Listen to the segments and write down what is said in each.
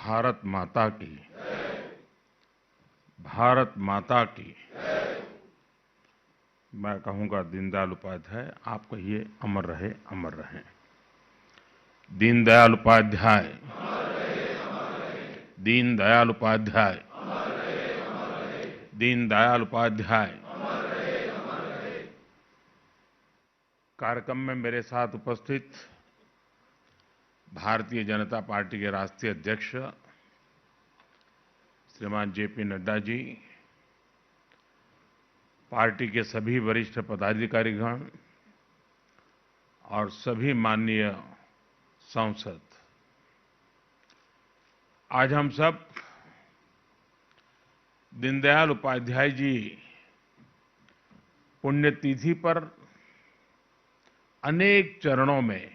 भारत माता की, भारत माता की। मैं कहूंगा दीनदयाल उपाध्याय, आप कहिए अमर रहे, अमर रहे। दीनदयाल उपाध्याय, दीनदयाल उपाध्याय, दीनदयाल उपाध्याय। कार्यक्रम में मेरे साथ उपस्थित भारतीय जनता पार्टी के राष्ट्रीय अध्यक्ष श्रीमान जेपी नड्डा जी, पार्टी के सभी वरिष्ठ पदाधिकारीगण और सभी माननीय सांसद, आज हम सब दीनदयाल उपाध्याय जी पुण्यतिथि पर अनेक चरणों में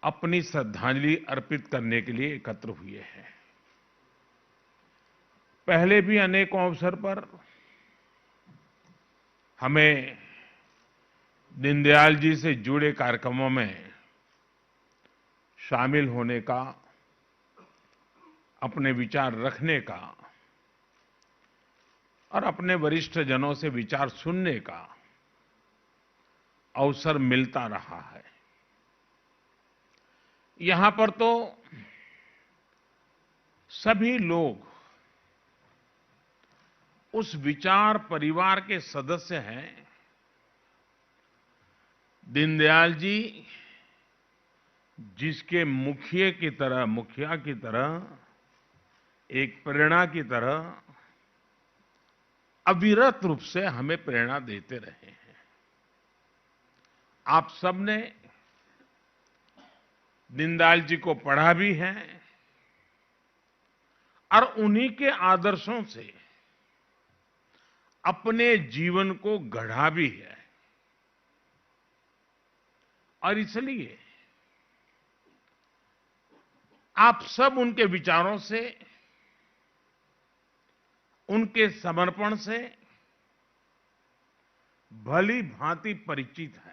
अपनी श्रद्धांजलि अर्पित करने के लिए एकत्र हुए हैं। पहले भी अनेकों अवसर पर हमें दीनदयाल जी से जुड़े कार्यक्रमों में शामिल होने का, अपने विचार रखने का और अपने वरिष्ठ जनों से विचार सुनने का अवसर मिलता रहा है। यहां पर तो सभी लोग उस विचार परिवार के सदस्य हैं। दीनदयाल जी जिसके मुखिया की तरह, एक प्रेरणा की तरह अविरत रूप से हमें प्रेरणा देते रहे हैं। आप सबने दीनदयाल जी को पढ़ा भी है और उन्हीं के आदर्शों से अपने जीवन को गढ़ा भी है। और इसलिए आप सब उनके विचारों से, उनके समर्पण से भली भांति परिचित है।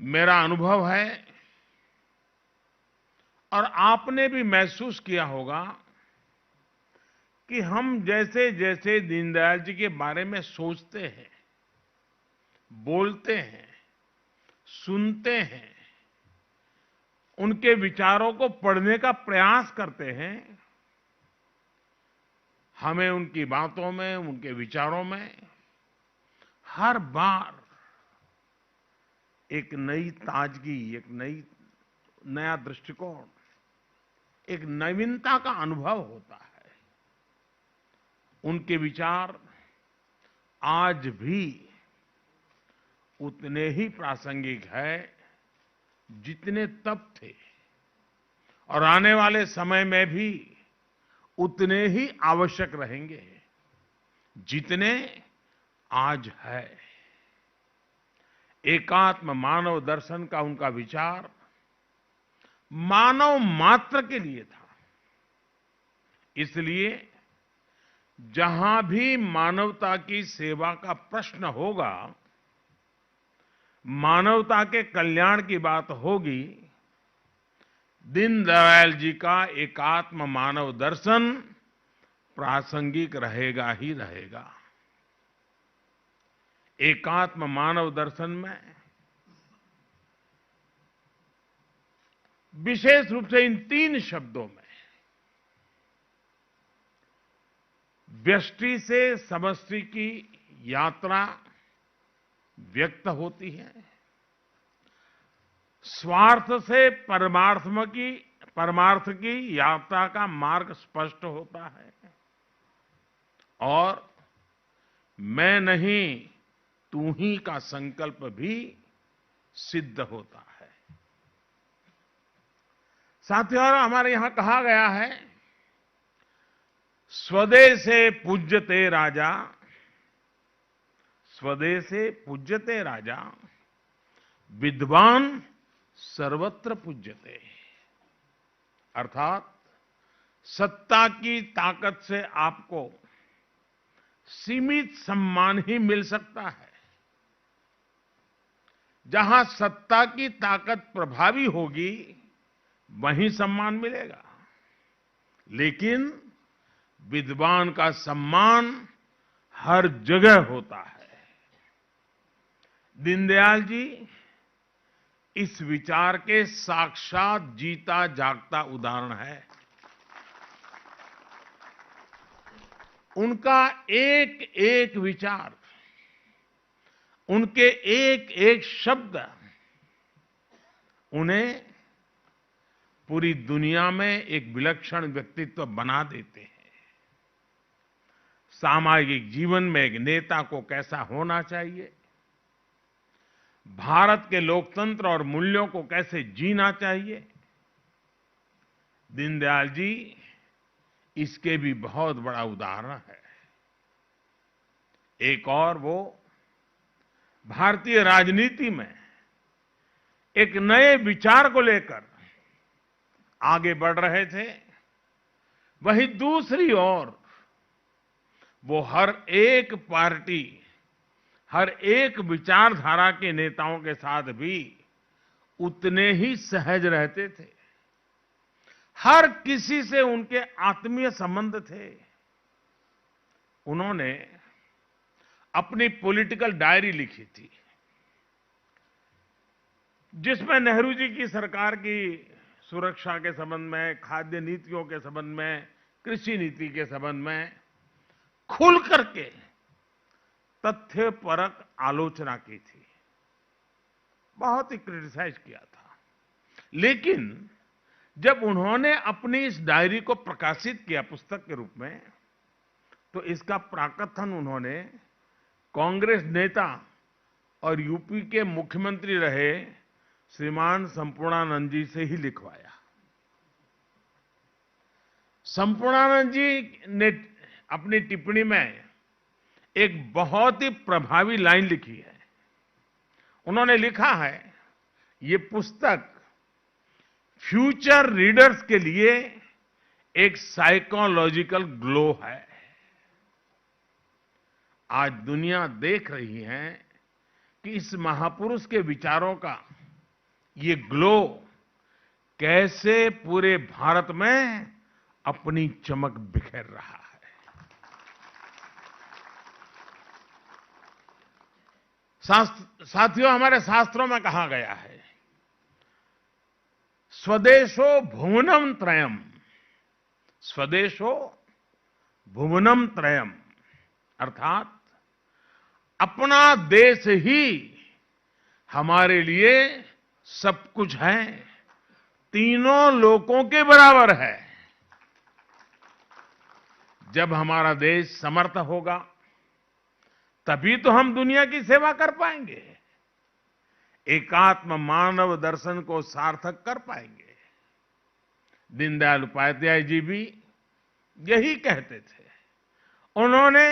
मेरा अनुभव है और आपने भी महसूस किया होगा कि हम जैसे जैसे दीनदयाल जी के बारे में सोचते हैं, बोलते हैं, सुनते हैं, उनके विचारों को पढ़ने का प्रयास करते हैं, हमें उनकी बातों में, उनके विचारों में हर बार एक नई ताजगी, एक नया दृष्टिकोण, एक नवीनता का अनुभव होता है। उनके विचार आज भी उतने ही प्रासंगिक है जितने तब थे और आने वाले समय में भी उतने ही आवश्यक रहेंगे जितने आज है। एकात्म मानव दर्शन का उनका विचार मानव मात्र के लिए था। इसलिए जहां भी मानवता की सेवा का प्रश्न होगा, मानवता के कल्याण की बात होगी, दीनदयाल जी का एकात्म मानव दर्शन प्रासंगिक रहेगा ही रहेगा। एकात्म मानव दर्शन में विशेष रूप से इन तीन शब्दों में व्यष्टि से समष्टि की यात्रा व्यक्त होती है, स्वार्थ से परमार्थ की यात्रा का मार्ग स्पष्ट होता है और मैं नहीं तू ही का संकल्प भी सिद्ध होता है। साथियों, हमारे यहां कहा गया है, स्वदेशे पूज्यते राजा, स्वदेशे पूज्यते राजा, विद्वान सर्वत्र पूज्यते। अर्थात सत्ता की ताकत से आपको सीमित सम्मान ही मिल सकता है। जहां सत्ता की ताकत प्रभावी होगी, वहीं सम्मान मिलेगा। लेकिन विद्वान का सम्मान हर जगह होता है। दीनदयाल जी इस विचार के साक्षात जीता जागता उदाहरण है। उनका एक एक विचार, उनके एक एक शब्द उन्हें पूरी दुनिया में एक विलक्षण व्यक्तित्व बना देते हैं। सामाजिक जीवन में एक नेता को कैसा होना चाहिए, भारत के लोकतंत्र और मूल्यों को कैसे जीना चाहिए, दीनदयाल जी इसके भी बहुत बड़ा उदाहरण है। एक और वो भारतीय राजनीति में एक नए विचार को लेकर आगे बढ़ रहे थे। वहीं दूसरी ओर वो हर एक पार्टी, हर एक विचारधारा के नेताओं के साथ भी उतने ही सहज रहते थे। हर किसी से उनके आत्मीय संबंध थे। उन्होंने अपनी पॉलिटिकल डायरी लिखी थी, जिसमें नेहरू जी की सरकार की सुरक्षा के संबंध में, खाद्य नीतियों के संबंध में, कृषि नीति के संबंध में खुल करके तथ्यपरक आलोचना की थी। बहुत ही क्रिटिसाइज किया था। लेकिन जब उन्होंने अपनी इस डायरी को प्रकाशित किया पुस्तक के रूप में, तो इसका प्राकथन उन्होंने कांग्रेस नेता और यूपी के मुख्यमंत्री रहे श्रीमान संपूर्णानंद जी से ही लिखवाया। संपूर्णानंद जी ने अपनी टिप्पणी में एक बहुत ही प्रभावी लाइन लिखी है। उन्होंने लिखा है, ये पुस्तक फ्यूचर रीडर्स के लिए एक साइकोलॉजिकल ग्लो है। आज दुनिया देख रही है कि इस महापुरुष के विचारों का ये ग्लो कैसे पूरे भारत में अपनी चमक बिखेर रहा है। साथियों, हमारे शास्त्रों में कहा गया है, स्वदेशो भुवनम त्रयम, स्वदेशो भुवनम त्रयम, अर्थात अपना देश ही हमारे लिए सब कुछ है, तीनों लोकों के बराबर है। जब हमारा देश समर्थ होगा तभी तो हम दुनिया की सेवा कर पाएंगे, एकात्म मानव दर्शन को सार्थक कर पाएंगे। दीनदयाल उपाध्याय जी भी यही कहते थे। उन्होंने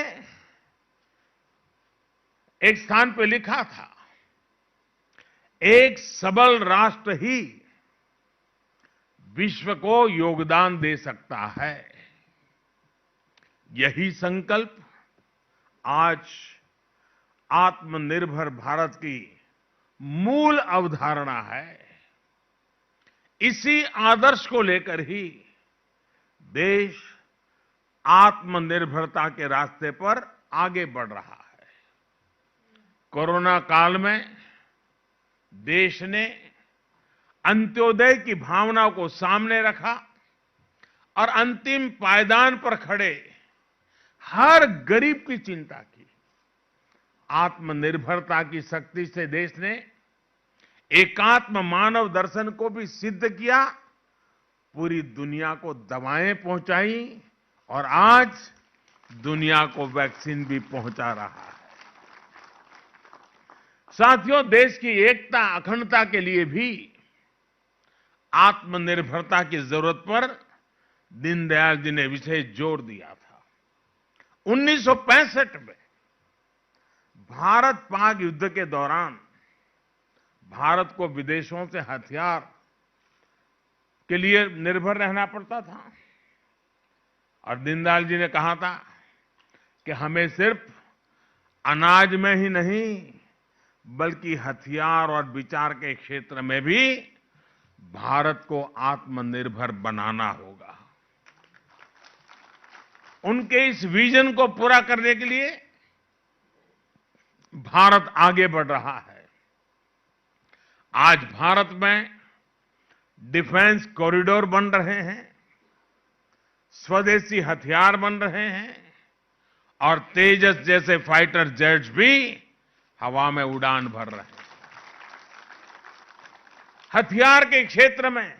एक स्थान पे लिखा था, एक सबल राष्ट्र ही विश्व को योगदान दे सकता है। यही संकल्प आज आत्मनिर्भर भारत की मूल अवधारणा है। इसी आदर्श को लेकर ही देश आत्मनिर्भरता के रास्ते पर आगे बढ़ रहा है। कोरोना काल में देश ने अंत्योदय की भावना को सामने रखा और अंतिम पायदान पर खड़े हर गरीब की चिंता की। आत्मनिर्भरता की शक्ति से देश ने एकात्म मानव दर्शन को भी सिद्ध किया, पूरी दुनिया को दवाएं पहुंचाई और आज दुनिया को वैक्सीन भी पहुंचा रहा है। साथियों, देश की एकता अखंडता के लिए भी आत्मनिर्भरता की जरूरत पर दीनदयाल जी ने विशेष जोर दिया था। 1965 में भारत पाक युद्ध के दौरान भारत को विदेशों से हथियार के लिए निर्भर रहना पड़ता था और दीनदयाल जी ने कहा था कि हमें सिर्फ अनाज में ही नहीं बल्कि हथियार और विचार के क्षेत्र में भी भारत को आत्मनिर्भर बनाना होगा। उनके इस विजन को पूरा करने के लिए भारत आगे बढ़ रहा है। आज भारत में डिफेंस कॉरिडोर बन रहे हैं, स्वदेशी हथियार बन रहे हैं और तेजस जैसे फाइटर जेट्स भी हवा में उड़ान भर रहे हैं। हथियार के क्षेत्र में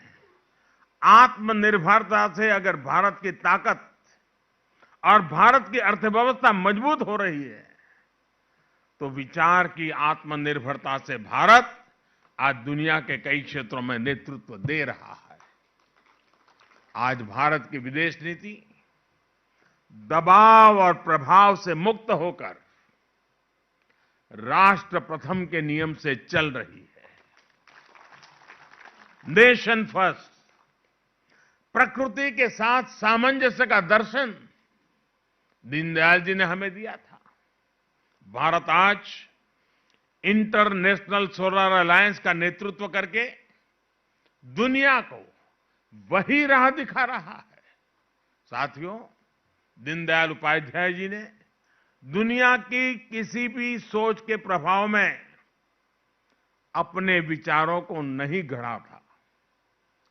आत्मनिर्भरता से अगर भारत की ताकत और भारत की अर्थव्यवस्था मजबूत हो रही है, तो विचार की आत्मनिर्भरता से भारत आज दुनिया के कई क्षेत्रों में नेतृत्व दे रहा है। आज भारत की विदेश नीति दबाव और प्रभाव से मुक्त होकर राष्ट्र प्रथम के नियम से चल रही है। नेशन फर्स्ट, प्रकृति के साथ सामंजस्य का दर्शन दीनदयाल जी ने हमें दिया था। भारत आज इंटरनेशनल सोलर अलायंस का नेतृत्व करके दुनिया को वही राह दिखा रहा है। साथियों, दीनदयाल उपाध्याय जी ने दुनिया की किसी भी सोच के प्रभाव में अपने विचारों को नहीं गढ़ा था,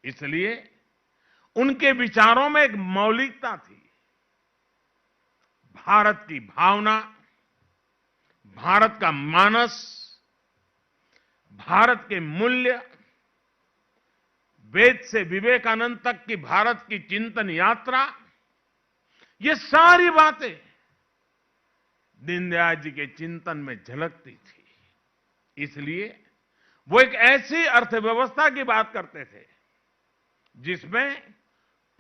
इसलिए उनके विचारों में एक मौलिकता थी। भारत की भावना, भारत का मानस, भारत के मूल्य, वेद से विवेकानंद तक की भारत की चिंतन यात्रा, ये सारी बातें दीनदयाल जी के चिंतन में झलकती थी। इसलिए वो एक ऐसी अर्थव्यवस्था की बात करते थे जिसमें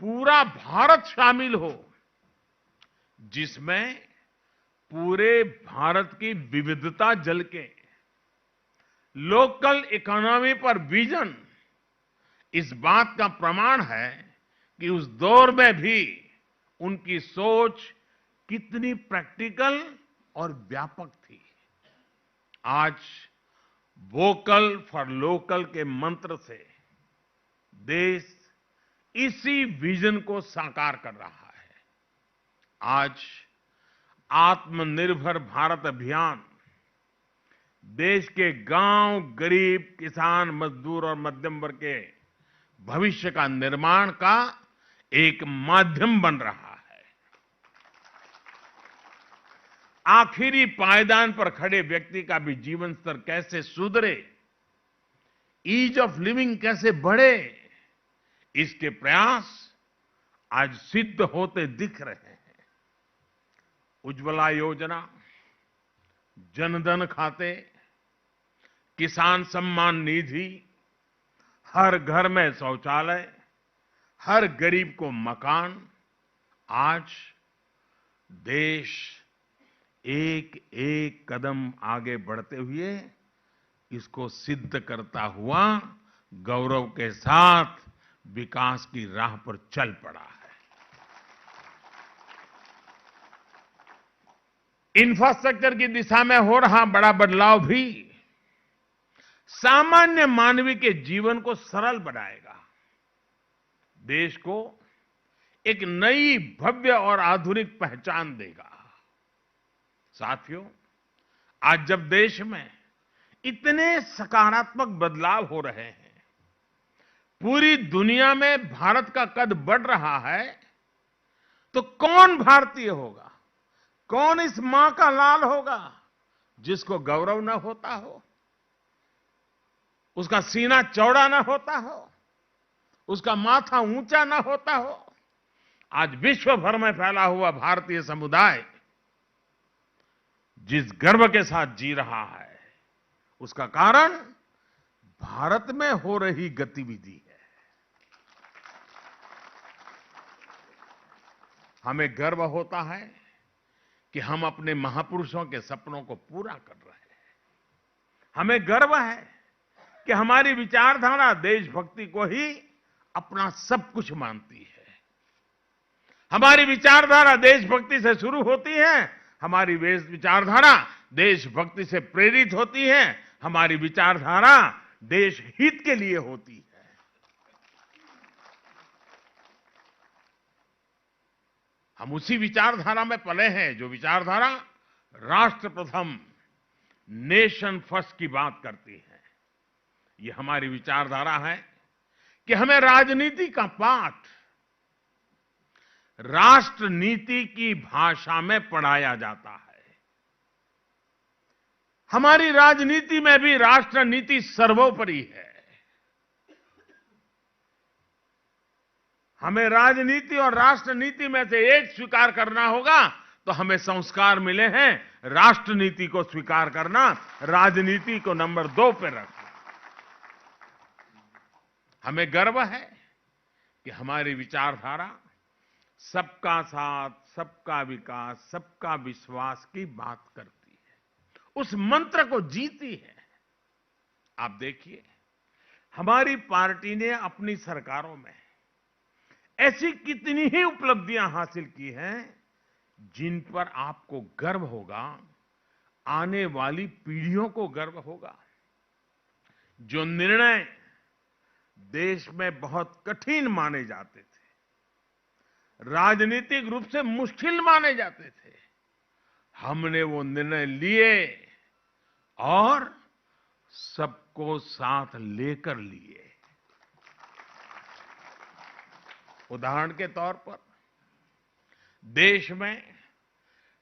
पूरा भारत शामिल हो, जिसमें पूरे भारत की विविधता झलके। लोकल इकोनॉमी पर विजन इस बात का प्रमाण है कि उस दौर में भी उनकी सोच कितनी प्रैक्टिकल और व्यापक थी। आज वोकल फॉर लोकल के मंत्र से देश इसी विजन को साकार कर रहा है। आज आत्मनिर्भर भारत अभियान देश के गांव, गरीब, किसान, मजदूर और मध्यम वर्ग के भविष्य का निर्माण का एक माध्यम बन रहा है। आखिरी पायदान पर खड़े व्यक्ति का भी जीवन स्तर कैसे सुधरे, ईज ऑफ लिविंग कैसे बढ़े, इसके प्रयास आज सिद्ध होते दिख रहे हैं। उज्ज्वला योजना, जनधन खाते, किसान सम्मान निधि, हर घर में शौचालय, हर गरीब को मकान, आज देश एक एक कदम आगे बढ़ते हुए इसको सिद्ध करता हुआ गौरव के साथ विकास की राह पर चल पड़ा है। इंफ्रास्ट्रक्चर की दिशा में हो रहा बड़ा बदलाव भी सामान्य मानवी के जीवन को सरल बनाएगा, देश को एक नई भव्य और आधुनिक पहचान देगा। साथियों, आज जब देश में इतने सकारात्मक बदलाव हो रहे हैं, पूरी दुनिया में भारत का कद बढ़ रहा है, तो कौन भारतीय होगा, कौन इस मां का लाल होगा जिसको गौरव न होता हो, उसका सीना चौड़ा न होता हो, उसका माथा ऊंचा न होता हो। आज विश्व भर में फैला हुआ भारतीय समुदाय जिस गर्व के साथ जी रहा है, उसका कारण भारत में हो रही गतिविधि है। हमें गर्व होता है कि हम अपने महापुरुषों के सपनों को पूरा कर रहे हैं। हमें गर्व है कि हमारी विचारधारा देशभक्ति को ही अपना सब कुछ मानती है। हमारी विचारधारा देशभक्ति से शुरू होती है, हमारी विचारधारा देशभक्ति से प्रेरित होती है, हमारी विचारधारा देश हित के लिए होती है। हम उसी विचारधारा में पले हैं, जो विचारधारा राष्ट्र प्रथम, नेशन फर्स्ट की बात करती है। ये हमारी विचारधारा है कि हमें राजनीति का पाठ राष्ट्र नीति की भाषा में पढ़ाया जाता है। हमारी राजनीति में भी राष्ट्र नीति सर्वोपरि है। हमें राजनीति और राष्ट्र नीति में से एक स्वीकार करना होगा, तो हमें संस्कार मिले हैं राष्ट्र नीति को स्वीकार करना, राजनीति को नंबर 2 पे रखना। हमें गर्व है कि हमारी विचारधारा सबका साथ, सबका विकास, सबका विश्वास की बात करती है, उस मंत्र को जीती है। आप देखिए, हमारी पार्टी ने अपनी सरकारों में ऐसी कितनी ही उपलब्धियां हासिल की हैं जिन पर आपको गर्व होगा, आने वाली पीढ़ियों को गर्व होगा। जो निर्णय देश में बहुत कठिन माने जाते थे, राजनीतिक रूप से मुश्किल माने जाते थे, हमने वो निर्णय लिए और सबको साथ लेकर लिए। उदाहरण के तौर पर देश में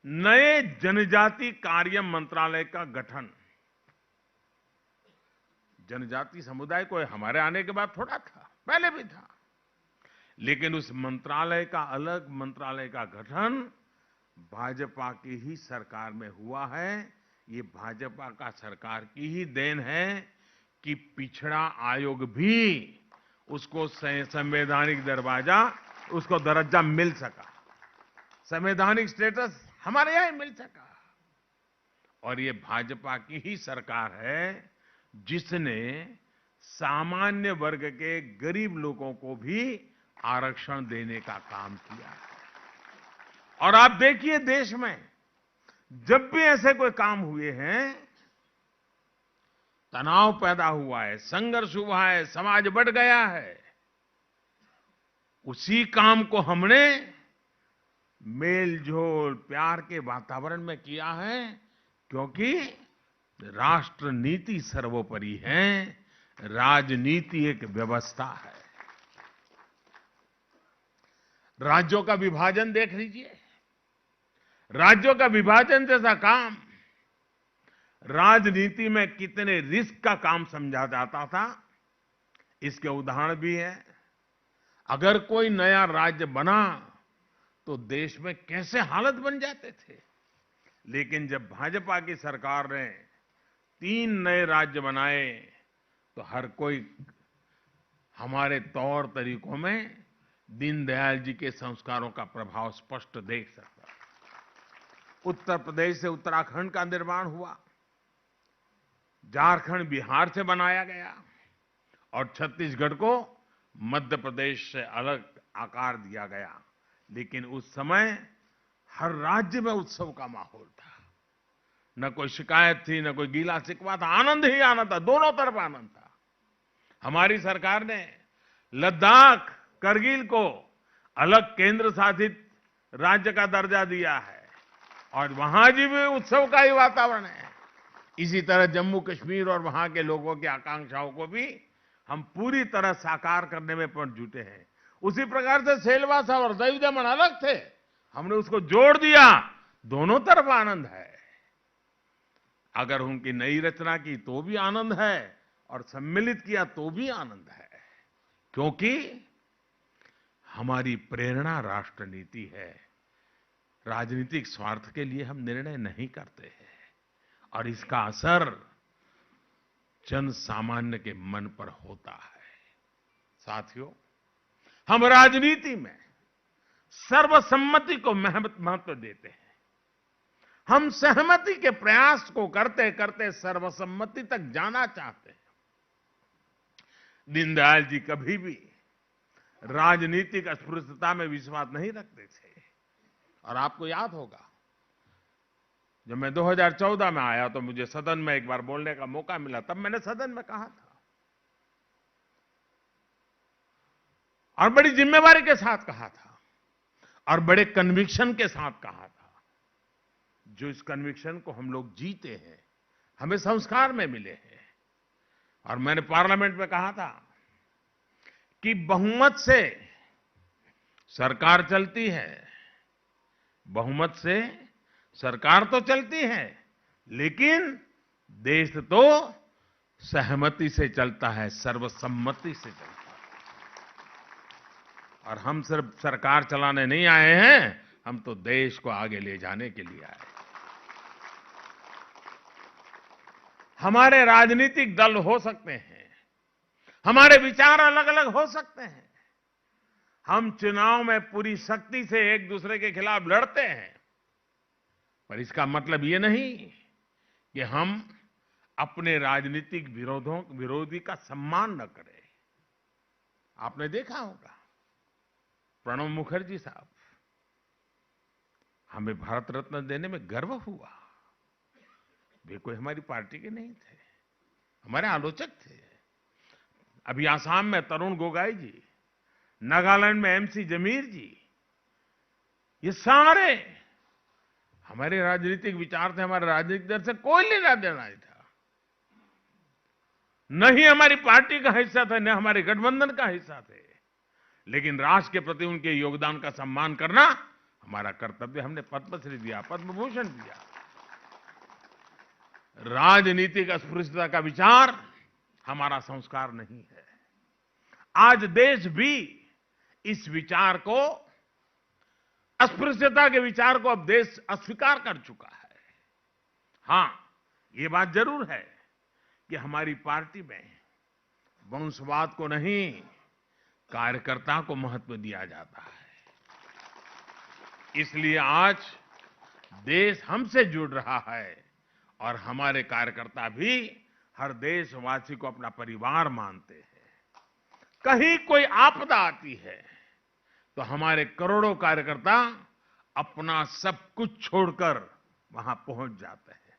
नए जनजाति कार्य मंत्रालय का गठन, जनजाति समुदाय को हमारे आने के बाद थोड़ा था, पहले भी था, लेकिन उस मंत्रालय का, अलग मंत्रालय का गठन भाजपा की ही सरकार में हुआ है। ये भाजपा का सरकार की ही देन है कि पिछड़ा आयोग भी उसको संवैधानिक दर्जा मिल सका, संवैधानिक स्टेटस हमारे यहां मिल सका। और ये भाजपा की ही सरकार है जिसने सामान्य वर्ग के गरीब लोगों को भी आरक्षण देने का काम किया है। और आप देखिए, देश में जब भी ऐसे कोई काम हुए हैं, तनाव पैदा हुआ है, संघर्ष हुआ है, समाज बढ़ गया है, उसी काम को हमने मेल जोल प्यार के वातावरण में किया है, क्योंकि राष्ट्र नीति सर्वोपरि है, राजनीति एक व्यवस्था है। राज्यों का विभाजन देख लीजिए, राज्यों का विभाजन जैसा काम राजनीति में कितने रिस्क का काम समझा जाता था, इसके उदाहरण भी है। अगर कोई नया राज्य बना तो देश में कैसे हालत बन जाते थे, लेकिन जब भाजपा की सरकार ने 3 नए राज्य बनाए तो हर कोई हमारे तौर तरीकों में दीनदयाल जी के संस्कारों का प्रभाव स्पष्ट देख सकता। उत्तर प्रदेश से उत्तराखंड का निर्माण हुआ, झारखंड बिहार से बनाया गया और छत्तीसगढ़ को मध्य प्रदेश से अलग आकार दिया गया। लेकिन उस समय हर राज्य में उत्सव का माहौल था, न कोई शिकायत थी, न कोई गीला शिकवा था, आनंद ही आनंद था, दोनों तरफ आनंद था। हमारी सरकार ने लद्दाख, करगिल को अलग केंद्र शासित राज्य का दर्जा दिया है और वहां भी उत्सव का ही वातावरण है। इसी तरह जम्मू कश्मीर और वहां के लोगों की आकांक्षाओं को भी हम पूरी तरह साकार करने में पर जुटे हैं। उसी प्रकार से सेलवासा और दमन दमन अलग थे, हमने उसको जोड़ दिया, दोनों तरफ आनंद है। अगर उनकी नई रचना की तो भी आनंद है और सम्मिलित किया तो भी आनंद है, क्योंकि हमारी प्रेरणा राष्ट्र नीति है। राजनीतिक स्वार्थ के लिए हम निर्णय नहीं करते हैं और इसका असर जन सामान्य के मन पर होता है। साथियों, हम राजनीति में सर्वसम्मति को महत्व देते हैं। हम सहमति के प्रयास को करते करते सर्वसम्मति तक जाना चाहते हैं। दीनदयाल जी कभी भी राजनीतिक अस्पृश्यता में विश्वास नहीं रखते थे। और आपको याद होगा, जब मैं 2014 में आया तो मुझे सदन में एक बार बोलने का मौका मिला, तब मैंने सदन में कहा था और बड़ी जिम्मेवारी के साथ कहा था, और बड़े कन्विक्शन के साथ कहा था। जो इस कन्विक्शन को हम लोग जीते हैं, हमें संस्कार में मिले हैं। और मैंने पार्लियामेंट में कहा था कि बहुमत से सरकार चलती है, बहुमत से सरकार तो चलती है, लेकिन देश तो सहमति से चलता है, सर्वसम्मति से चलता है। और हम सिर्फ सरकार चलाने नहीं आए हैं, हम तो देश को आगे ले जाने के लिए आए। हमारे राजनीतिक दल हो सकते हैं, हमारे विचार अलग अलग हो सकते हैं, हम चुनाव में पूरी शक्ति से एक दूसरे के खिलाफ लड़ते हैं, पर इसका मतलब ये नहीं कि हम अपने राजनीतिक विरोधी का सम्मान न करें। आपने देखा होगा, प्रणब मुखर्जी साहब, हमें भारत रत्न देने में गर्व हुआ। वे कोई हमारी पार्टी के नहीं थे, हमारे आलोचक थे। अभी आसाम में तरुण गोगोई जी, नागालैंड में एमसी जमीर जी, ये सारे हमारे राजनीतिक विचार थे, हमारे राजनीतिक दल से कोई लेना देना नहीं था। न ही हमारी पार्टी का हिस्सा थे, न हमारे गठबंधन का हिस्सा थे, लेकिन राष्ट्र के प्रति उनके योगदान का सम्मान करना हमारा कर्तव्य। हमने पद्मश्री दिया, पद्म भूषण दिया। राजनीतिक अस्पृश्यता का विचार हमारा संस्कार नहीं है। आज देश भी इस विचार को, अस्पृश्यता के विचार को अब देश अस्वीकार कर चुका है। हां, ये बात जरूर है कि हमारी पार्टी में वंशवाद को नहीं, कार्यकर्ता को महत्व दिया जाता है। इसलिए आज देश हमसे जुड़ रहा है और हमारे कार्यकर्ता भी हर देशवासी को अपना परिवार मानते हैं। कहीं कोई आपदा आती है तो हमारे करोड़ों कार्यकर्ता अपना सब कुछ छोड़कर वहां पहुंच जाते हैं।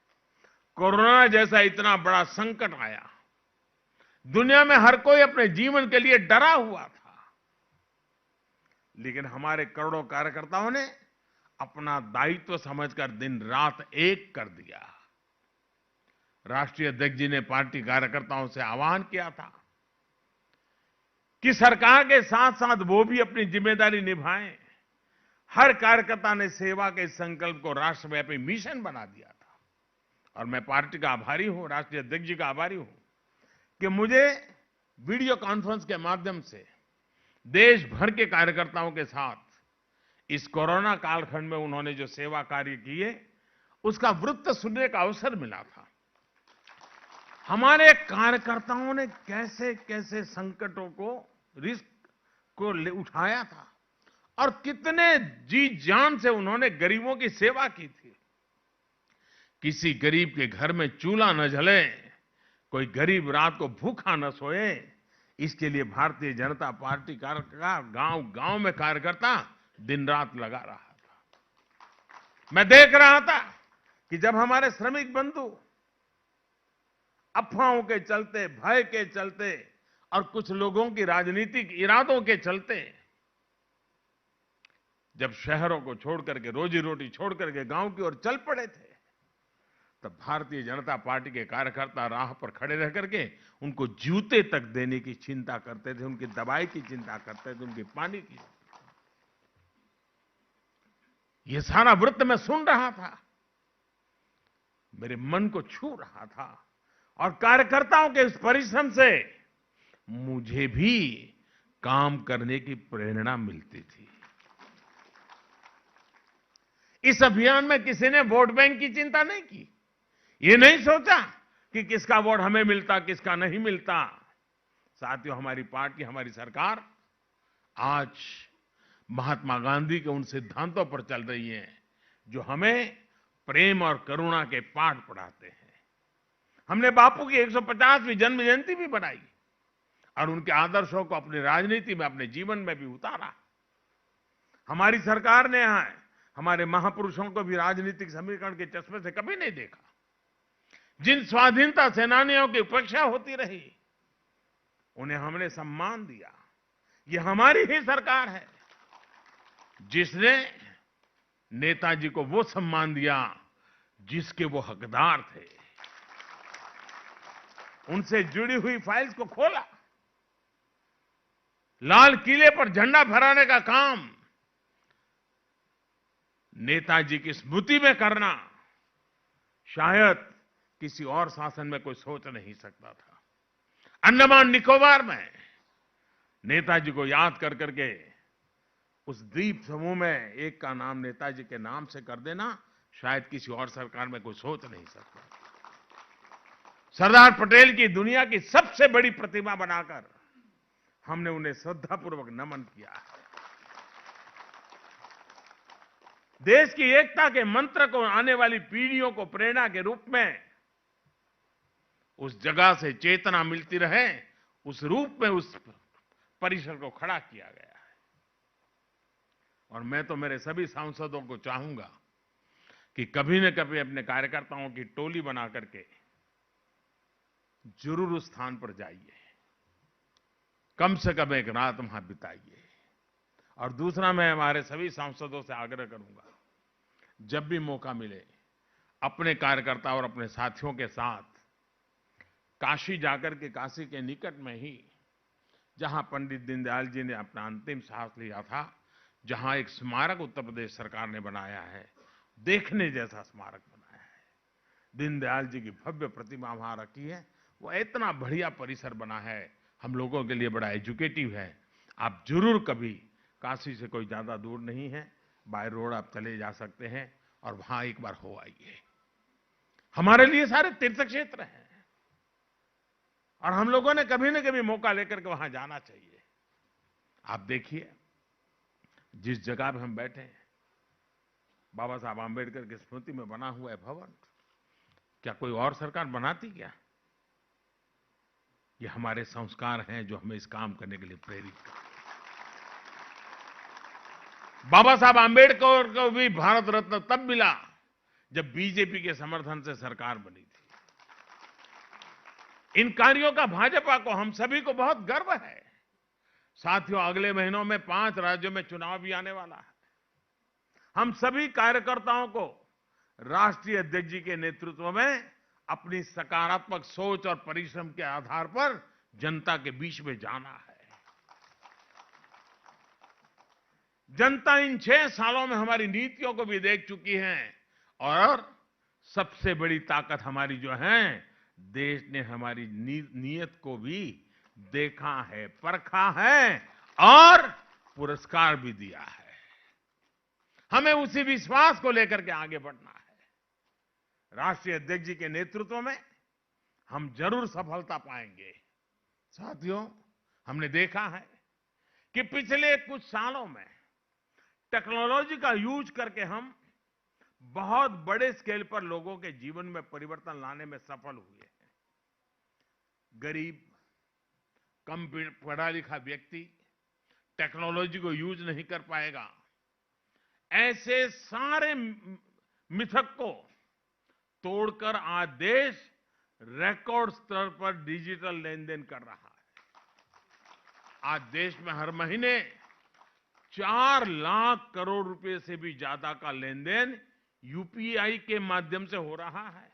कोरोना जैसा इतना बड़ा संकट आया, दुनिया में हर कोई अपने जीवन के लिए डरा हुआ था, लेकिन हमारे करोड़ों कार्यकर्ताओं ने अपना दायित्व समझकर दिन रात एक कर दिया। राष्ट्रीय अध्यक्ष जी ने पार्टी कार्यकर्ताओं से आह्वान किया था कि सरकार के साथ साथ वो भी अपनी जिम्मेदारी निभाएं। हर कार्यकर्ता ने सेवा के संकल्प को राष्ट्रव्यापी मिशन बना दिया था। और मैं पार्टी का आभारी हूं, राष्ट्रीय अध्यक्ष जी का आभारी हूं कि मुझे वीडियो कॉन्फ्रेंस के माध्यम से देश भर के कार्यकर्ताओं के साथ इस कोरोना कालखंड में उन्होंने जो सेवा कार्य किए, उसका वृत्त सुनने का अवसर मिला था। हमारे कार्यकर्ताओं ने कैसे कैसे संकटों को, रिस्क को उठाया था और कितने जी जान से उन्होंने गरीबों की सेवा की थी। किसी गरीब के घर में चूल्हा न जले, कोई गरीब रात को भूखा न सोए, इसके लिए भारतीय जनता पार्टी का गांव-गांव में कार्यकर्ता दिन रात लगा रहा था। मैं देख रहा था कि जब हमारे श्रमिक बंधु अफवाहों के चलते, भय के चलते और कुछ लोगों की राजनीतिक इरादों के चलते जब शहरों को छोड़ करके, रोजी रोटी छोड़ करके गांव की ओर चल पड़े थे, तब भारतीय जनता पार्टी के कार्यकर्ता राह पर खड़े रह करके उनको जूते तक देने की चिंता करते थे, उनकी दवाई की चिंता करते थे, उनके पानी की। ये सारा वृत्त मैं सुन रहा था, मेरे मन को छू रहा था और कार्यकर्ताओं के इस परिश्रम से मुझे भी काम करने की प्रेरणा मिलती थी। इस अभियान में किसी ने वोट बैंक की चिंता नहीं की। ये नहीं सोचा कि किसका वोट हमें मिलता, किसका नहीं मिलता। साथियों, हमारी पार्टी, हमारी सरकार आज महात्मा गांधी के उन सिद्धांतों पर चल रही है जो हमें प्रेम और करुणा के पाठ पढ़ाते हैं। हमने बापू की 150वीं जन्म जयंती भी बनाई और उनके आदर्शों को अपनी राजनीति में, अपने जीवन में भी उतारा। हमारी सरकार ने हमारे महापुरुषों को भी राजनीतिक समीकरण के चश्मे से कभी नहीं देखा। जिन स्वाधीनता सेनानियों की उपेक्षा होती रही, उन्हें हमने सम्मान दिया। ये हमारी ही सरकार है। जिसने नेताजी को वो सम्मान दिया जिसके वो हकदार थे। उनसे जुड़ी हुई फाइल्स को खोला। लाल किले पर झंडा फहराने का काम नेताजी की स्मृति में करना शायद किसी और शासन में कोई सोच नहीं सकता था। अंडमान निकोबार में नेताजी को याद कर करके उस द्वीप समूह में एक का नाम नेताजी के नाम से कर देना शायद किसी और सरकार में कोई सोच नहीं सकता। सरदार पटेल की दुनिया की सबसे बड़ी प्रतिमा बनाकर हमने उन्हें श्रद्धापूर्वक नमन किया है। देश की एकता के मंत्र को आने वाली पीढ़ियों को प्रेरणा के रूप में उस जगह से चेतना मिलती रहे, उस रूप में उस परिसर को खड़ा किया गया है। और मैं तो मेरे सभी सांसदों को चाहूंगा कि कभी न कभी अपने कार्यकर्ताओं की टोली बना करके जरूर उस स्थान पर जाइए, कम से कम एक रात वहां बिताइए। और दूसरा, मैं हमारे सभी सांसदों से आग्रह करूंगा, जब भी मौका मिले अपने कार्यकर्ता और अपने साथियों के साथ काशी जाकर के, काशी के निकट में ही जहां पंडित दीनदयाल जी ने अपना अंतिम सांस लिया था, जहां एक स्मारक उत्तर प्रदेश सरकार ने बनाया है, देखने जैसा स्मारक बनाया है। दीनदयाल जी की भव्य प्रतिमा वहां रखी है। वो इतना बढ़िया परिसर बना है, हम लोगों के लिए बड़ा एजुकेटिव है। आप जरूर कभी, काशी से कोई ज्यादा दूर नहीं है, बाय रोड आप चले जा सकते हैं और वहां एक बार हो आइए। हमारे लिए सारे तीर्थ क्षेत्र हैं और हम लोगों ने कभी न कभी मौका लेकर के वहां जाना चाहिए। आप देखिए, जिस जगह पे हम बैठे हैं, बाबा साहब आंबेडकर की स्मृति में बना हुआ है भवन, क्या कोई और सरकार बनाती क्या? ये हमारे संस्कार हैं जो हमें इस काम करने के लिए प्रेरित करते हैं। बाबा साहब आंबेडकर को भी भारत रत्न तब मिला जब बीजेपी के समर्थन से सरकार बनी थी। इन कार्यों का भाजपा को, हम सभी को बहुत गर्व है। साथियों, अगले महीनों में 5 राज्यों में चुनाव भी आने वाला है। हम सभी कार्यकर्ताओं को राष्ट्रीय अध्यक्ष जी के नेतृत्व में अपनी सकारात्मक सोच और परिश्रम के आधार पर जनता के बीच में जाना है। जनता इन 6 सालों में हमारी नीतियों को भी देख चुकी है और सबसे बड़ी ताकत हमारी जो है, देश ने हमारी नीयत को भी देखा है, परखा है और पुरस्कार भी दिया है। हमें उसी विश्वास को लेकर के आगे बढ़ना है। राष्ट्रीय अध्यक्ष जी के नेतृत्व में हम जरूर सफलता पाएंगे। साथियों, हमने देखा है कि पिछले कुछ सालों में टेक्नोलॉजी का यूज करके हम बहुत बड़े स्केल पर लोगों के जीवन में परिवर्तन लाने में सफल हुए हैं। गरीब, कम पढ़ा लिखा व्यक्ति टेक्नोलॉजी को यूज नहीं कर पाएगा, ऐसे सारे मिथक को तोड़कर आज देश रिकॉर्ड स्तर पर डिजिटल लेन देन कर रहा है। आज देश में हर महीने 4 लाख करोड़ रुपए से भी ज्यादा का लेन देन यूपीआई के माध्यम से हो रहा है।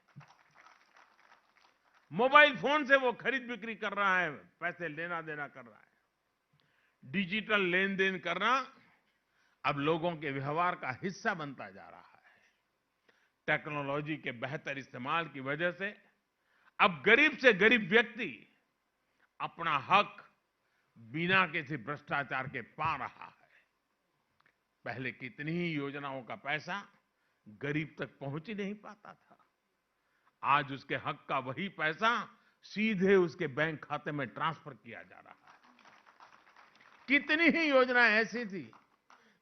मोबाइल फोन से वो खरीद बिक्री कर रहा है, पैसे लेना देना कर रहा है। डिजिटल लेन देन करना अब लोगों के व्यवहार का हिस्सा बनता जा रहा है। टेक्नोलॉजी के बेहतर इस्तेमाल की वजह से अब गरीब से गरीब व्यक्ति अपना हक बिना किसी भ्रष्टाचार के पा रहा है। पहले कितनी ही योजनाओं का पैसा गरीब तक पहुंच ही नहीं पाता था। आज उसके हक का वही पैसा सीधे उसके बैंक खाते में ट्रांसफर किया जा रहा है। कितनी ही योजनाएं ऐसी थी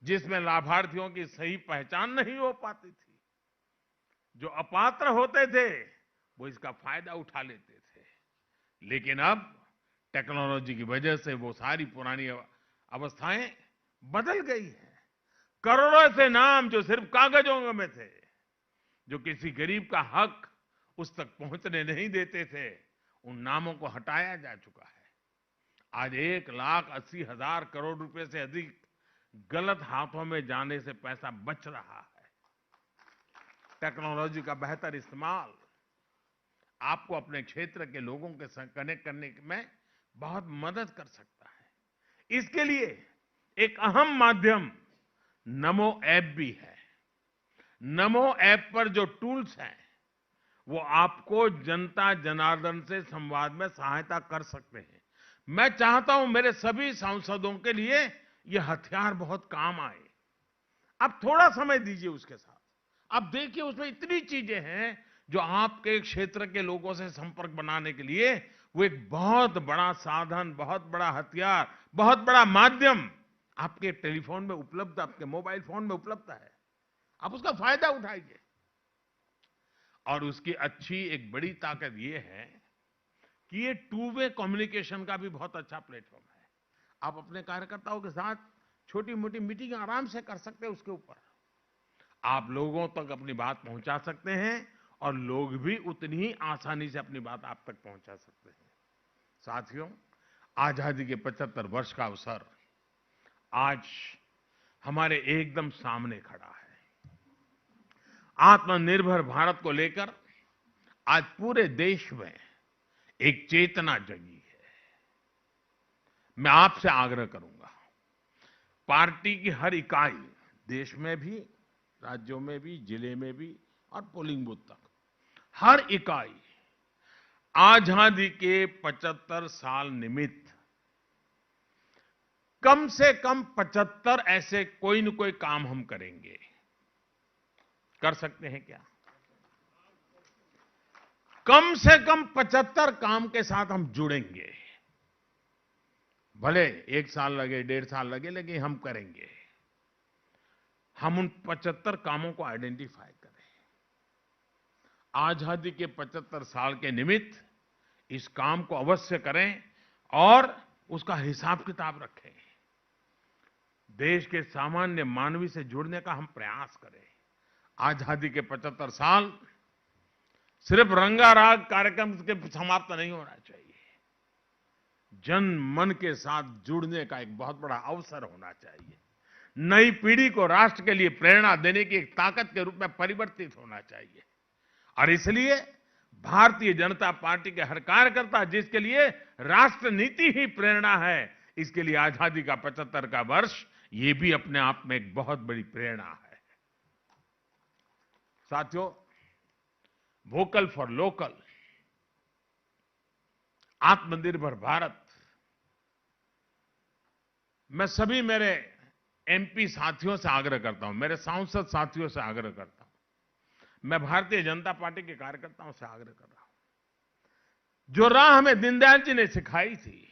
जिसमें लाभार्थियों की सही पहचान नहीं हो पाती थी। जो अपात्र होते थे वो इसका फायदा उठा लेते थे। लेकिन अब टेक्नोलॉजी की वजह से वो सारी पुरानी अवस्थाएं बदल गई हैं। करोड़ों ऐसे नाम जो सिर्फ कागजों में थे, जो किसी गरीब का हक उस तक पहुंचने नहीं देते थे, उन नामों को हटाया जा चुका है। आज 1,80,000 करोड़ रुपए से अधिक गलत हाथों में जाने से पैसा बच रहा है। टेक्नोलॉजी का बेहतर इस्तेमाल आपको अपने क्षेत्र के लोगों के साथ कनेक्ट करने में बहुत मदद कर सकता है। इसके लिए एक अहम माध्यम नमो ऐप भी है। नमो ऐप पर जो टूल्स हैं वो आपको जनता जनार्दन से संवाद में सहायता कर सकते हैं। मैं चाहता हूं मेरे सभी सांसदों के लिए ये हथियार बहुत काम आए। आप थोड़ा समय दीजिए उसके साथ, आप देखिए उसमें इतनी चीजें हैं जो आपके क्षेत्र के लोगों से संपर्क बनाने के लिए वो एक बहुत बड़ा साधन, बहुत बड़ा हथियार, बहुत बड़ा माध्यम आपके टेलीफोन में उपलब्ध, आपके मोबाइल फोन में उपलब्ध है। आप उसका फायदा उठाइए। और उसकी अच्छी एक बड़ी ताकत ये है कि ये टू वे कम्युनिकेशन का भी बहुत अच्छा प्लेटफॉर्म है। आप अपने कार्यकर्ताओं के साथ छोटी मोटी मीटिंग आराम से कर सकते हैं उसके ऊपर। आप लोगों तक अपनी बात पहुंचा सकते हैं और लोग भी उतनी ही आसानी से अपनी बात आप तक पहुंचा सकते हैं। साथियों, आजादी के 75 वर्ष का अवसर आज हमारे एकदम सामने खड़ा है। आत्मनिर्भर भारत को लेकर आज पूरे देश में एक चेतना जगी है। मैं आपसे आग्रह करूंगा, पार्टी की हर इकाई, देश में भी, राज्यों में भी, जिले में भी और पोलिंग बूथ तक, हर इकाई आजादी के 75 साल निमित्त कम से कम 75 ऐसे कोई न कोई काम हम करेंगे। कर सकते हैं क्या? कम से कम 75 काम के साथ हम जुड़ेंगे। भले 1 साल लगे, 1.5 साल लगे, लेकिन हम करेंगे। हम उन 75 कामों को आइडेंटिफाई करें। आजादी के 75 साल के निमित्त इस काम को अवश्य करें और उसका हिसाब किताब रखें। देश के सामान्य मानवी से जुड़ने का हम प्रयास करें। आजादी के 75 साल सिर्फ रंगाराग कार्यक्रम के समाप्त नहीं होना चाहिए। जन मन के साथ जुड़ने का एक बहुत बड़ा अवसर होना चाहिए। नई पीढ़ी को राष्ट्र के लिए प्रेरणा देने की एक ताकत के रूप में परिवर्तित होना चाहिए। और इसलिए भारतीय जनता पार्टी के हर कार्यकर्ता, जिसके लिए राष्ट्र नीति ही प्रेरणा है, इसके लिए आजादी का 75 का वर्ष ये भी अपने आप में एक बहुत बड़ी प्रेरणा है। साथियों, वोकल फॉर लोकल, आत्मनिर्भर भारत, मैं सभी मेरे एमपी साथियों से आग्रह करता हूं, मेरे सांसद साथियों से आग्रह करता हूं, मैं भारतीय जनता पार्टी के कार्यकर्ताओं से आग्रह कर रहा हूं। जो राह हमें दीनदयाल जी ने सिखाई थी,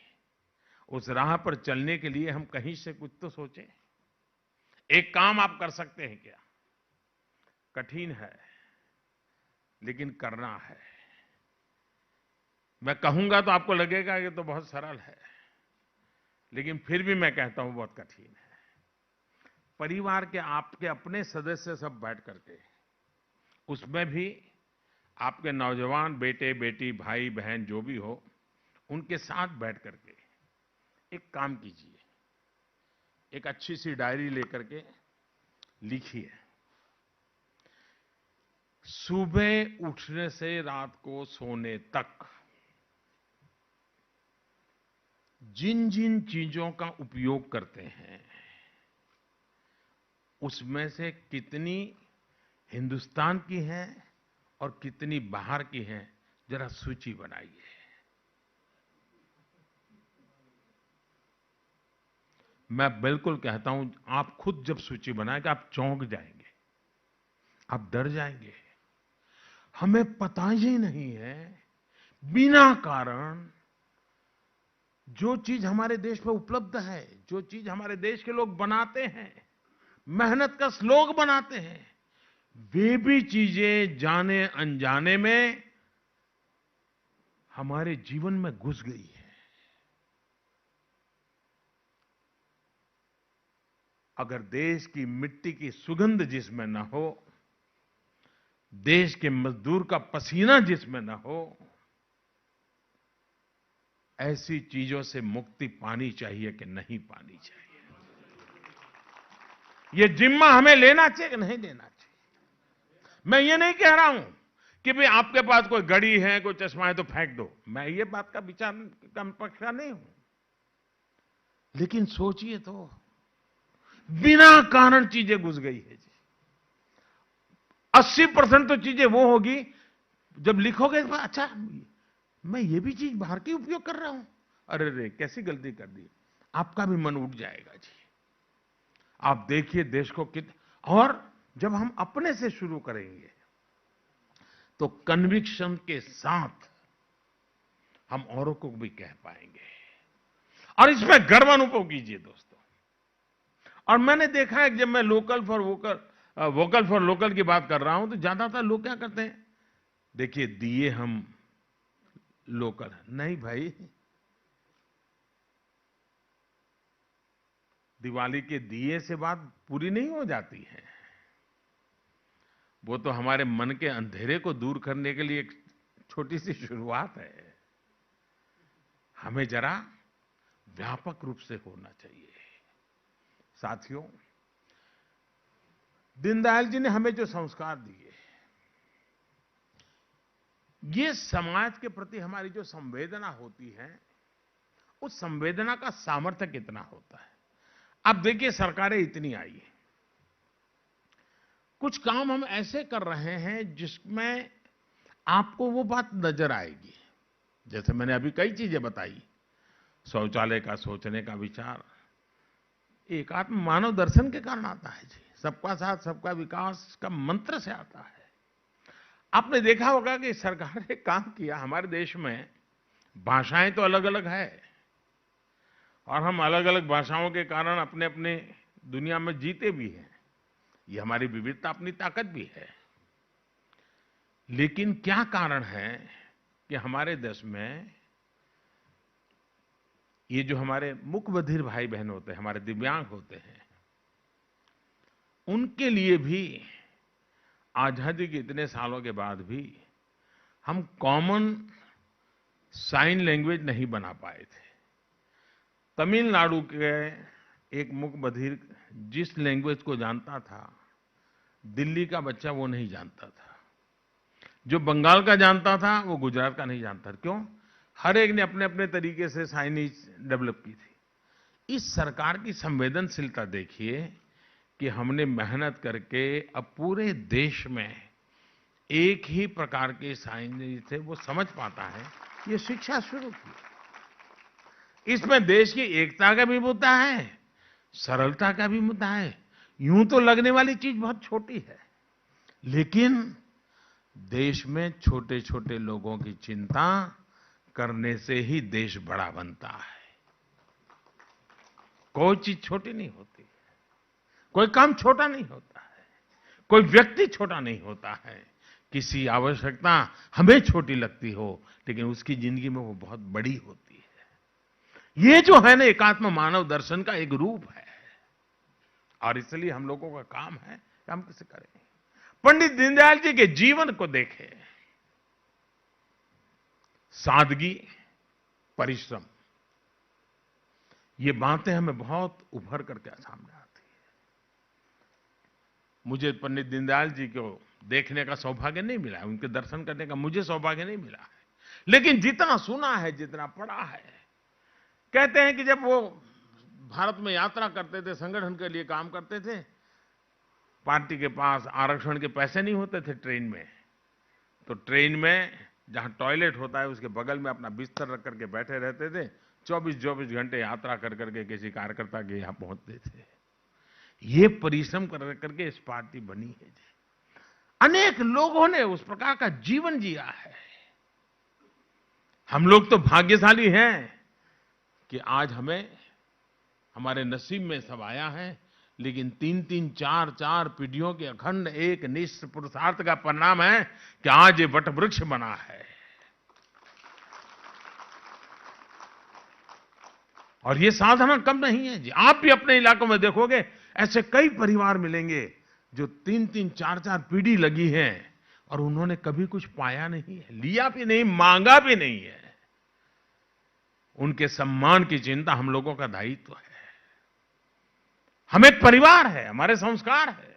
उस राह पर चलने के लिए हम कहीं से कुछ तो सोचें। एक काम आप कर सकते हैं क्या? कठिन है लेकिन करना है। मैं कहूंगा तो आपको लगेगा कि तो बहुत सरल है, लेकिन फिर भी मैं कहता हूं बहुत कठिन है। परिवार के आपके अपने सदस्य सब बैठ करके, उसमें भी आपके नौजवान बेटे बेटी, भाई बहन जो भी हो, उनके साथ बैठ करके एक काम कीजिए। एक अच्छी सी डायरी लेकर के लिखिए, सुबह उठने से रात को सोने तक जिन जिन चीजों का उपयोग करते हैं, उसमें से कितनी हिंदुस्तान की हैं और कितनी बाहर की हैं, जरा सूची बनाइए। मैं बिल्कुल कहता हूं, आप खुद जब सूची बनाएंगे आप चौंक जाएंगे, आप डर जाएंगे। हमें पता ही नहीं है बिना कारण जो चीज हमारे देश में उपलब्ध है, जो चीज हमारे देश के लोग बनाते हैं, मेहनत का श्लोक बनाते हैं, वे भी चीजें जाने अनजाने में हमारे जीवन में घुस गई है। अगर देश की मिट्टी की सुगंध जिसमें न हो, देश के मजदूर का पसीना जिसमें न हो, ऐसी चीजों से मुक्ति पानी चाहिए कि नहीं पानी चाहिए? ये जिम्मा हमें लेना चाहिए कि नहीं लेना चाहिए। मैं ये नहीं कह रहा हूं कि भाई आपके पास कोई घड़ी है, कोई चश्मा है तो फेंक दो, मैं ये बात का विचार का पक्ष का नहीं हूं। लेकिन सोचिए तो, बिना कारण चीजें घुस गई है जी। 80% तो चीजें वो होगी जब लिखोगे अच्छा मैं ये भी चीज बाहर की उपयोग कर रहा हूं, अरे रे कैसी गलती कर दी, आपका भी मन उठ जाएगा जी। आप देखिए देश को और जब हम अपने से शुरू करेंगे तो कन्विक्शन के साथ हम औरों को भी कह पाएंगे, और इसमें गर्व अनुभव कीजिए दोस्तों। और मैंने देखा है कि जब मैं वोकल फॉर लोकल की बात कर रहा हूं तो ज्यादातर लोग क्या करते हैं, देखिए दिए हम लोकल, नहीं भाई, दिवाली के दिए से बात पूरी नहीं हो जाती है। वो तो हमारे मन के अंधेरे को दूर करने के लिए एक छोटी सी शुरुआत है। हमें जरा व्यापक रूप से होना चाहिए। साथियों, दीनदयाल जी ने हमें जो संस्कार दिए, ये समाज के प्रति हमारी जो संवेदना होती है, उस संवेदना का सामर्थ्य कितना होता है। अब देखिए सरकारें इतनी आई है, कुछ काम हम ऐसे कर रहे हैं जिसमें आपको वो बात नजर आएगी। जैसे मैंने अभी कई चीजें बताई, शौचालय का सोचने का विचार एकात्म मानव दर्शन के कारण आता है जी। सबका साथ सबका विकास का मंत्र से आता है। आपने देखा होगा कि सरकार ने काम किया, हमारे देश में भाषाएं तो अलग अलग है और हम अलग अलग भाषाओं के कारण अपने अपने दुनिया में जीते भी हैं। ये हमारी विविधता अपनी ताकत भी है। लेकिन क्या कारण है कि हमारे देश में ये जो हमारे मूकबधिर भाई बहन होते हैं, हमारे दिव्यांग होते हैं, उनके लिए भी आजादी के इतने सालों के बाद भी हम कॉमन साइन लैंग्वेज नहीं बना पाए थे। तमिलनाडु के एक मूकबधिर जिस लैंग्वेज को जानता था, दिल्ली का बच्चा वो नहीं जानता था। जो बंगाल का जानता था वो गुजरात का नहीं जानता। क्यों? हर एक ने अपने अपने तरीके से साइनेज डेवलप की थी। इस सरकार की संवेदनशीलता देखिए कि हमने मेहनत करके अब पूरे देश में एक ही प्रकार के साइनेज थे वो समझ पाता है, ये शिक्षा शुरू की। इसमें देश की एकता का भी मुद्दा है, सरलता का भी मुद्दा है। यूं तो लगने वाली चीज बहुत छोटी है, लेकिन देश में छोटे छोटे लोगों की चिंता करने से ही देश बड़ा बनता है। कोई चीज छोटी नहीं होती, कोई काम छोटा नहीं होता है, कोई व्यक्ति छोटा नहीं होता है। किसी आवश्यकता हमें छोटी लगती हो, लेकिन उसकी जिंदगी में वो बहुत बड़ी होती है। ये जो है ना एकात्म मानव दर्शन का एक रूप है, और इसलिए हम लोगों का काम है कि हम कैसे करें। पंडित दीनदयाल जी के जीवन को देखें, सादगी, परिश्रम, ये बातें हमें बहुत उभर करके सामने आती है। मुझे पंडित दीनदयाल जी को देखने का सौभाग्य नहीं मिला है, उनके दर्शन करने का मुझे सौभाग्य नहीं मिला है, लेकिन जितना सुना है, जितना पढ़ा है, कहते हैं कि जब वो भारत में यात्रा करते थे, संगठन के लिए काम करते थे, पार्टी के पास आरक्षण के पैसे नहीं होते थे ट्रेन में, तो ट्रेन में जहां टॉयलेट होता है उसके बगल में अपना बिस्तर रख करके बैठे रहते थे। 24-24 घंटे यात्रा कर करके किसी कार्यकर्ता के यहां पहुंचते थे। ये परिश्रम कर करके इस पार्टी बनी है। अनेक लोगों ने उस प्रकार का जीवन जिया है। हम लोग तो भाग्यशाली हैं कि आज हमें हमारे नसीब में सब आया है, लेकिन 3-3, 4-4 पीढ़ियों के अखंड एक निष्ठ पुरुषार्थ का परिणाम है कि आज ये वटवृक्ष बना है। और ये साधना कम नहीं है जी। आप भी अपने इलाकों में देखोगे ऐसे कई परिवार मिलेंगे जो 3-3, 4-4 पीढ़ी लगी है और उन्होंने कभी कुछ पाया नहीं है, लिया भी नहीं, मांगा भी नहीं है। उनके सम्मान की चिंता हम लोगों का दायित्व है। हम एक परिवार है, हमारे संस्कार है।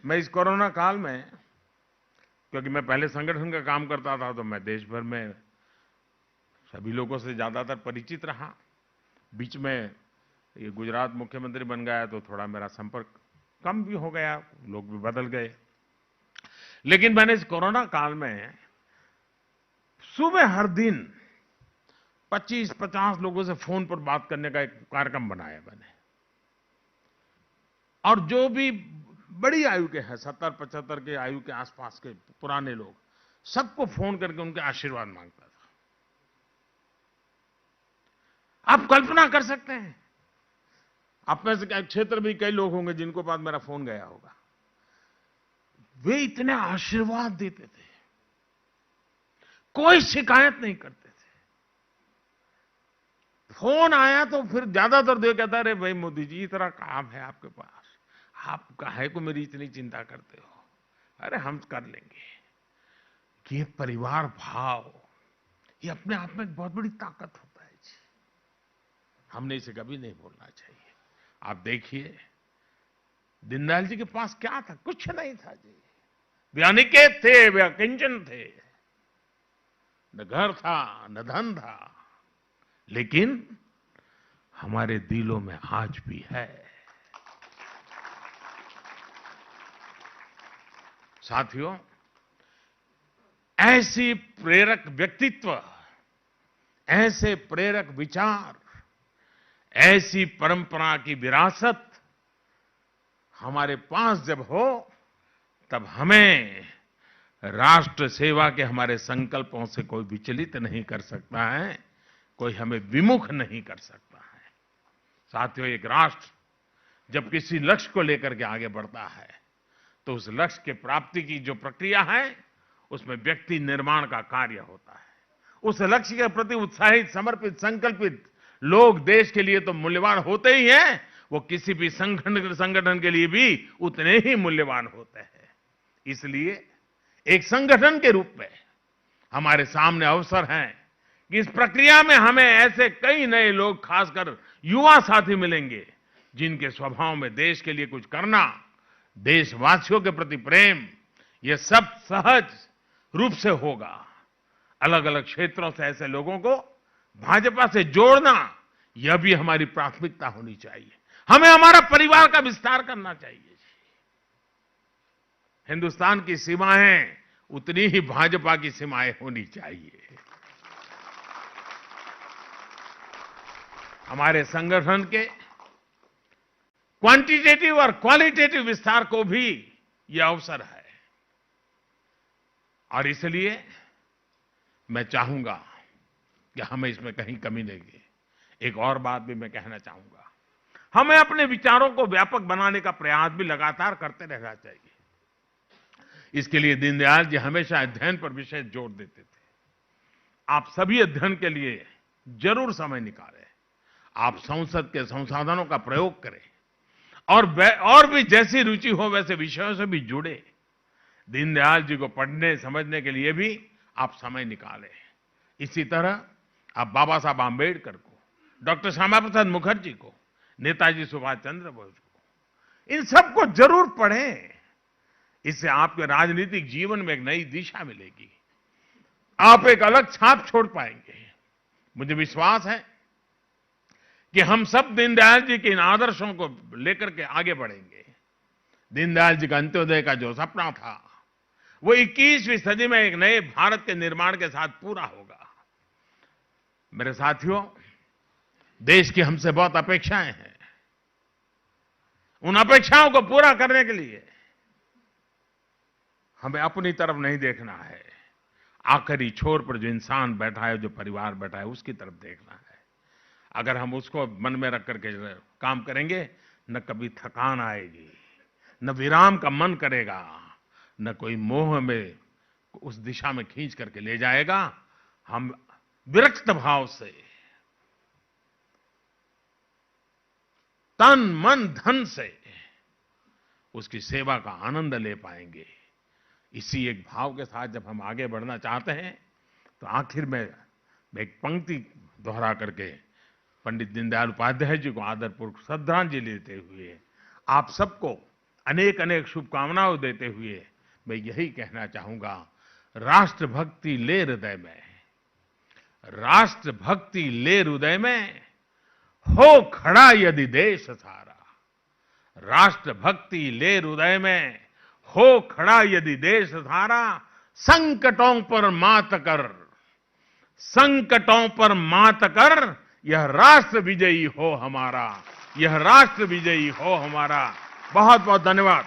मैं इस कोरोना काल में, क्योंकि मैं पहले संगठन का काम करता था, तो मैं देश भर में सभी लोगों से ज्यादातर परिचित रहा। बीच में ये गुजरात मुख्यमंत्री बन गया तो थोड़ा मेरा संपर्क कम भी हो गया, लोग भी बदल गए। लेकिन मैंने इस कोरोना काल में सुबह हर दिन 25-50 लोगों से फोन पर बात करने का एक कार्यक्रम बनाया मैंने। और जो भी बड़ी आयु के हैं, 70-75 के आयु के आसपास के पुराने लोग, सबको फोन करके उनके आशीर्वाद मांगता था। आप कल्पना कर सकते हैं, आप में से क्षेत्र में कई लोग होंगे जिनको पास मेरा फोन गया होगा। वे इतने आशीर्वाद देते थे, कोई शिकायत नहीं करते थे। फोन आया तो फिर ज्यादातर देख कहता, अरे भाई मोदी जी, इतना काम है आपके पास, आप काहे को मेरी इतनी चिंता करते हो, अरे हम कर लेंगे। ये परिवार भाव, ये अपने आप में एक बहुत बड़ी ताकत होता है जी। हमने इसे कभी नहीं भूलना चाहिए। आप देखिए, दीनदयाल जी के पास क्या था? कुछ नहीं था जी। वे अनिकेत थे, वे अकिंचन थे, न घर था न धन था, लेकिन हमारे दिलों में आज भी है। साथियों, ऐसी प्रेरक व्यक्तित्व, ऐसे प्रेरक विचार, ऐसी परंपरा की विरासत हमारे पास जब हो, तब हमें राष्ट्र सेवा के हमारे संकल्पों से कोई विचलित नहीं कर सकता है, कोई हमें विमुख नहीं कर सकता है। साथियों, एक राष्ट्र जब किसी लक्ष्य को लेकर के आगे बढ़ता है, तो उस लक्ष्य के प्राप्ति की जो प्रक्रिया है, उसमें व्यक्ति निर्माण का कार्य होता है। उस लक्ष्य के प्रति उत्साहित, समर्पित, संकल्पित लोग देश के लिए तो मूल्यवान होते ही हैं, वो किसी भी संगठन के लिए भी उतने ही मूल्यवान होते हैं। इसलिए एक संगठन के रूप में हमारे सामने अवसर हैं कि इस प्रक्रिया में हमें ऐसे कई नए लोग, खासकर युवा साथी मिलेंगे, जिनके स्वभाव में देश के लिए कुछ करना, देशवासियों के प्रति प्रेम, यह सब सहज रूप से होगा। अलग अलग क्षेत्रों से ऐसे लोगों को भाजपा से जोड़ना, यह भी हमारी प्राथमिकता होनी चाहिए। हमें हमारा परिवार का विस्तार करना चाहिए। हिंदुस्तान की सीमाएं उतनी ही भाजपा की सीमाएं होनी चाहिए। हमारे संगठन के क्वांटिटेटिव और क्वालिटेटिव विस्तार को भी यह अवसर है। और इसलिए मैं चाहूंगा कि हमें इसमें कहीं कमी नहीं है। एक और बात भी मैं कहना चाहूंगा, हमें अपने विचारों को व्यापक बनाने का प्रयास भी लगातार करते रहना चाहिए। इसके लिए दीनदयाल जी हमेशा अध्ययन पर विशेष जोर देते थे। आप सभी अध्ययन के लिए जरूर समय निकालें, आप संसद के संसाधनों का प्रयोग करें, और भी जैसी रुचि हो वैसे विषयों से भी जुड़े। दीनदयाल जी को पढ़ने समझने के लिए भी आप समय निकालें। इसी तरह आप बाबा साहब आंबेडकर को, डॉक्टर श्यामा प्रसाद मुखर्जी को, नेताजी सुभाष चंद्र बोस को, इन सबको जरूर पढ़ें। इससे आपके राजनीतिक जीवन में एक नई दिशा मिलेगी, आप एक अलग छाप छोड़ पाएंगे। मुझे विश्वास है कि हम सब दीनदयाल जी के इन आदर्शों को लेकर के आगे बढ़ेंगे। दीनदयाल जी का अंत्योदय का जो सपना था, वो 21वीं सदी में एक नए भारत के निर्माण के साथ पूरा होगा। मेरे साथियों, देश की हमसे बहुत अपेक्षाएं हैं। उन अपेक्षाओं को पूरा करने के लिए हमें अपनी तरफ नहीं देखना है, आखिरी छोर पर जो इंसान बैठा है, जो परिवार बैठा है, उसकी तरफ देखना है। अगर हम उसको मन में रख करके काम करेंगे, न कभी थकान आएगी, न विराम का मन करेगा, न कोई मोह में उस दिशा में खींच करके ले जाएगा। हम विरक्त भाव से, तन मन धन से उसकी सेवा का आनंद ले पाएंगे। इसी एक भाव के साथ जब हम आगे बढ़ना चाहते हैं, तो आखिर में एक पंक्ति दोहरा करके पंडित दीनदयाल उपाध्याय जी को आदरपूर्वक श्रद्धांजलि देते हुए आप सबको अनेक अनेक शुभकामनाएं देते हुए मैं यही कहना चाहूंगा, राष्ट्रभक्ति ले हृदय में, राष्ट्रभक्ति ले हृदय में, हो खड़ा यदि देश सारा। राष्ट्रभक्ति ले हृदय में, हो खड़ा यदि देश सारा। संकटों पर मात कर, संकटों पर मात कर, यह राष्ट्र विजयी हो हमारा, यह राष्ट्र विजयी हो हमारा। बहुत बहुत धन्यवाद।